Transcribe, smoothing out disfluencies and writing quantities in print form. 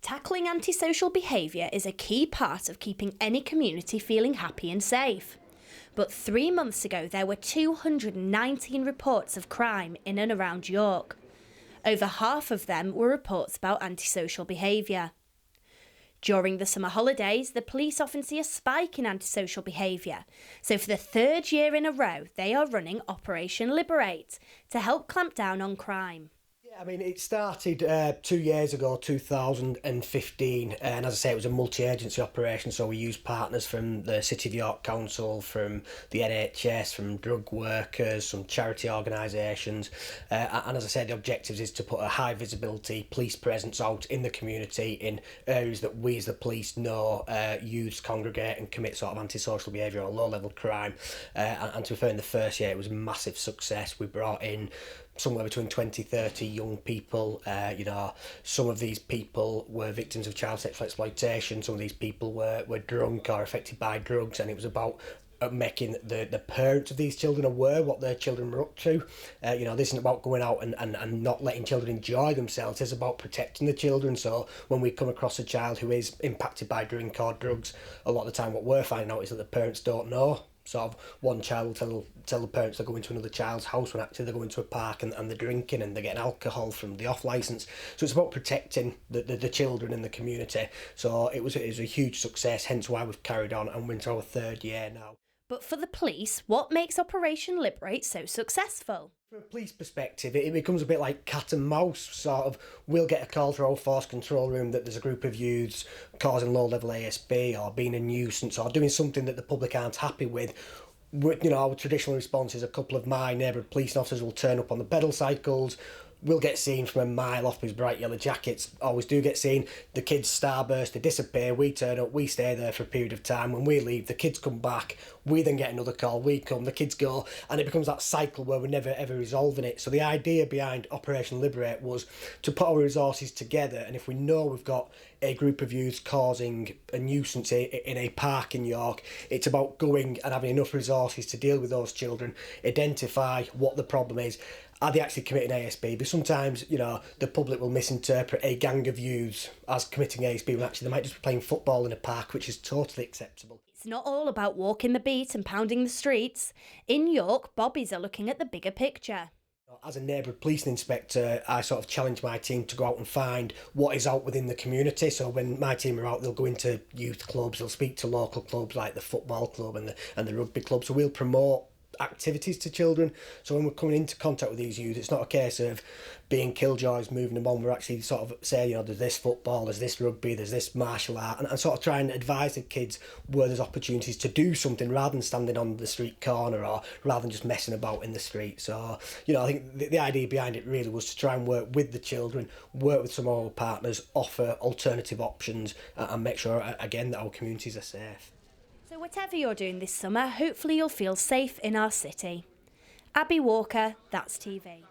Tackling antisocial behaviour is a key part of keeping any community feeling happy and safe. But 3 months ago there were 219 reports of crime in and around York. Over half of them were reports about antisocial behaviour. During the summer holidays, the police often see a spike in antisocial behaviour. So for the third year in a row, they are running Operation Liberate to help clamp down on crime. I mean, it started 2 years ago, 2015, and as I say, it was a multi-agency operation, so we used partners from the City of York Council, from the NHS, from drug workers, some charity organisations, and as I said, the objective is to put a high visibility police presence out in the community in areas that we as the police know youths congregate and commit sort of antisocial behaviour or low-level crime, and to be fair, in the first year it was a massive success. We brought in somewhere between 20-30 young people. Some of these people were victims of child sexual exploitation, some of these people were drunk or affected by drugs, and it was about making the parents of these children aware what their children were up to. This isn't about going out and not letting children enjoy themselves, it's about protecting the children. So when we come across a child who is impacted by drink or drugs, a lot of the time what we're finding out is that the parents don't know. Sort of one child will tell the parents they're going to another child's house when actually they're going to a park and they're drinking and they're getting alcohol from the off licence. So it's about protecting the children in the community. So it was a huge success, hence why we've carried on and we're into our third year now. But for the police, what makes Operation Liberate so successful? From a police perspective, it becomes a bit like cat and mouse, sort of. We'll get a call to our force control room that there's a group of youths causing low-level ASB or being a nuisance or doing something that the public aren't happy with. Our traditional response is a couple of my neighbourhood police officers will turn up on the pedal cycles. We'll get seen from a mile off with bright yellow jackets, always do get seen. The kids starburst, they disappear, we turn up, we stay there for a period of time. When we leave, the kids come back, we then get another call, we come, the kids go, and it becomes that cycle where we're never ever resolving it. So the idea behind Operation Liberate was to put our resources together, and if we know we've got a group of youths causing a nuisance in a park in York, it's about going and having enough resources to deal with those children, identify what the problem is. Are they actually committing ASB? But sometimes, the public will misinterpret a gang of youths as committing ASB when actually they might just be playing football in a park, which is totally acceptable. It's not all about walking the beat and pounding the streets. In York, bobbies are looking at the bigger picture. As a neighbourhood policing inspector, I sort of challenge my team to go out and find what is out within the community. So when my team are out, they'll go into youth clubs, they'll speak to local clubs like the football club and the rugby club. So we'll promote activities to children. So when we're coming into contact with these youth, it's not a case of being killjoys, moving them on. We're actually sort of saying, there's this football, there's this rugby, there's this martial art, and sort of trying to advise the kids where there's opportunities to do something rather than standing on the street corner or rather than just messing about in the street. So, I think the idea behind it really was to try and work with the children, work with some of our partners, offer alternative options and make sure, again, that our communities are safe. So whatever you're doing this summer, hopefully you'll feel safe in our city. Abby Walker, That's TV.